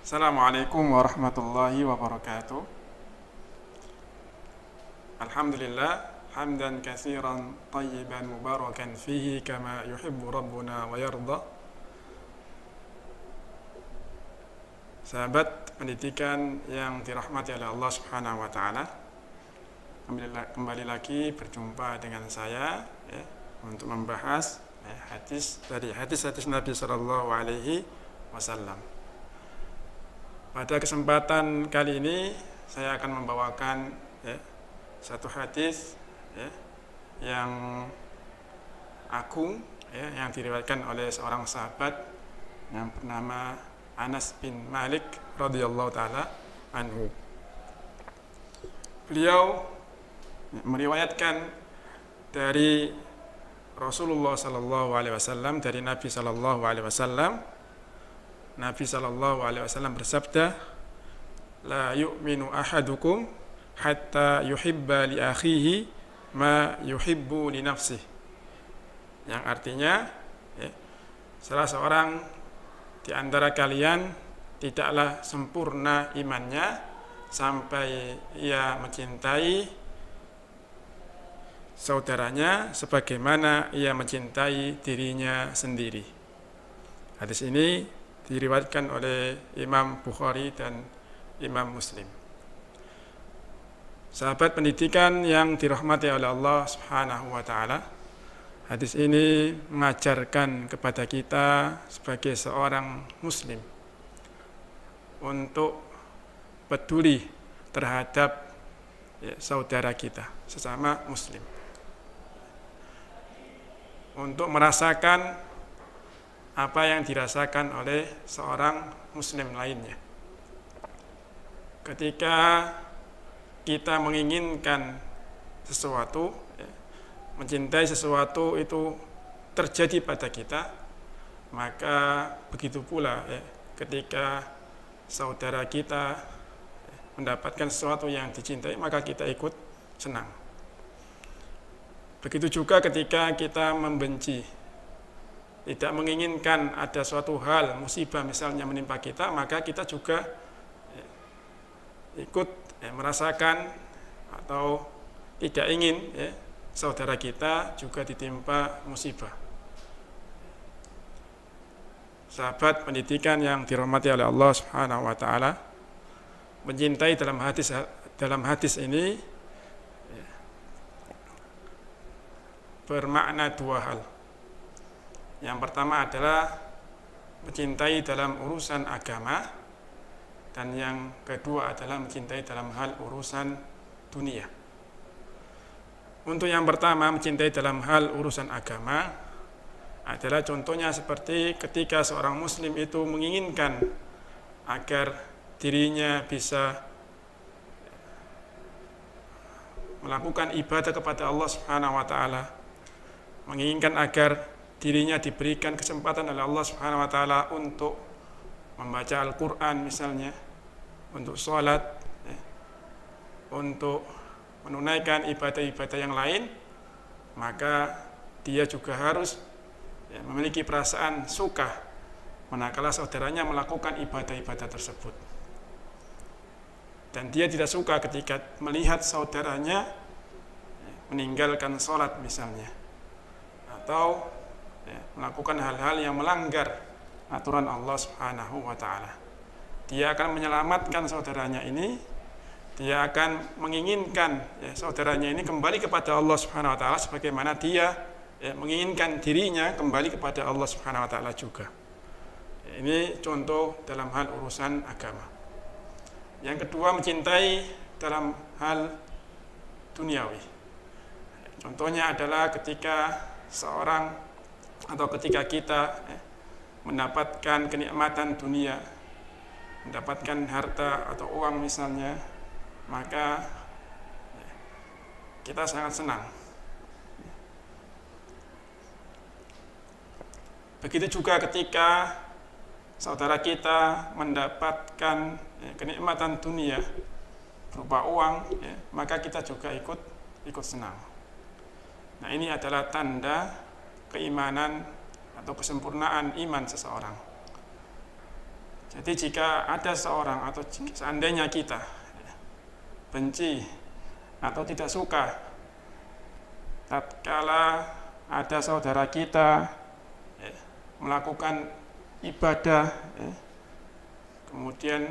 Assalamualaikum warahmatullahi wabarakatuh. Alhamdulillah hamdan katsiran tayyiban mubarakan fihi kama yuhibbu rabbuna wa yarda. Sahabat pendidikan yang dirahmati oleh Allah Subhanahu wa taala, kembali lagi berjumpa dengan saya untuk membahas hadis Nabi sallallahu alaihi wasallam. Pada kesempatan kali ini saya akan membawakan satu hadis yang agung yang diriwayatkan oleh seorang sahabat yang bernama Anas bin Malik radhiyallahu taala anhu. Beliau meriwayatkan dari Rasulullah sallallahu alaihi wasallam, dari Nabi sallallahu alaihi wasallam. Nabi sallallahu alaihi wasallam bersabda, "La yu'minu ahadukum hatta yuhibba li akhihi ma yuhibbu li nafsihi." Yang artinya, salah seorang di antara kalian tidaklah sempurna imannya sampai ia mencintai saudaranya sebagaimana ia mencintai dirinya sendiri. Hadis ini diriwayatkan oleh Imam Bukhari dan Imam Muslim. Sahabat pendidikan yang dirahmati oleh Allah Subhanahu wa taala, hadis ini mengajarkan kepada kita sebagai seorang muslim untuk peduli terhadap saudara kita sesama muslim, untuk merasakan apa yang dirasakan oleh seorang muslim lainnya. Ketika kita menginginkan sesuatu, mencintai sesuatu itu terjadi pada kita, maka begitu pula ketika saudara kita mendapatkan sesuatu yang dicintai, maka kita ikut senang. Begitu juga ketika kita membenci, tidak menginginkan ada suatu hal, musibah misalnya menimpa kita, maka kita juga ikut merasakan atau tidak ingin saudara kita juga ditimpa musibah. Sahabat pendidikan yang dirahmati oleh Allah Subhanahu wa taala, mencintai dalam hadis ini bermakna dua hal. Yang pertama adalah mencintai dalam urusan agama, dan yang kedua adalah mencintai dalam hal urusan dunia. Untuk yang pertama, mencintai dalam hal urusan agama adalah contohnya seperti ketika seorang muslim itu menginginkan agar dirinya bisa melakukan ibadah kepada Allah Subhanahu wa taala, menginginkan agar dirinya diberikan kesempatan oleh Allah Subhanahu wa taala untuk membaca Al-Qur'an misalnya, untuk sholat, untuk menunaikan ibadah-ibadah yang lain, maka dia juga harus memiliki perasaan suka manakala saudaranya melakukan ibadah-ibadah tersebut. Dan dia tidak suka ketika melihat saudaranya meninggalkan sholat misalnya, atau melakukan hal-hal yang melanggar aturan Allah Subhanahu wa taala. Dia akan menyelamatkan saudaranya ini, dia akan menginginkan saudaranya ini kembali kepada Allah Subhanahu wa taala sebagaimana dia menginginkan dirinya kembali kepada Allah Subhanahu wa taala juga. Ini contoh dalam hal urusan agama. Yang kedua, mencintai dalam hal duniawi. Contohnya adalah ketika seorang atau ketika kita mendapatkan kenikmatan dunia, mendapatkan harta atau uang misalnya, maka kita sangat senang. Begitu juga ketika saudara kita mendapatkan kenikmatan dunia berupa uang, maka kita juga ikut senang. Nah, ini adalah tanda keimanan atau kesempurnaan iman seseorang. Jadi jika ada seorang atau seandainya kita benci atau tidak suka tatkala ada saudara kita melakukan ibadah, kemudian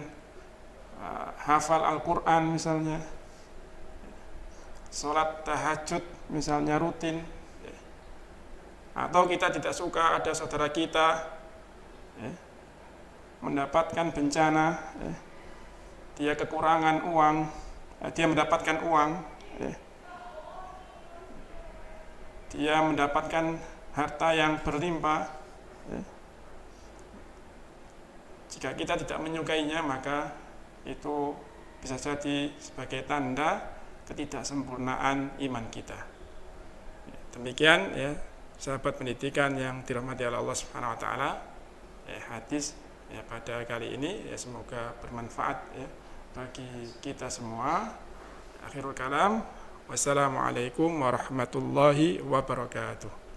hafal Al-Quran misalnya, sholat tahajud misalnya rutin, atau kita tidak suka ada saudara kita mendapatkan bencana, dia kekurangan uang, dia mendapatkan uang, dia mendapatkan harta yang berlimpah, jika kita tidak menyukainya, maka itu bisa jadi sebagai tanda ketidaksempurnaan iman kita. Demikian ya sahabat pendidikan yang dirahmati Allah Subhanahu wa taala, hadis pada kali ini semoga bermanfaat bagi kita semua. Akhirul kalam, wassalamualaikum warahmatullahi wabarakatuh.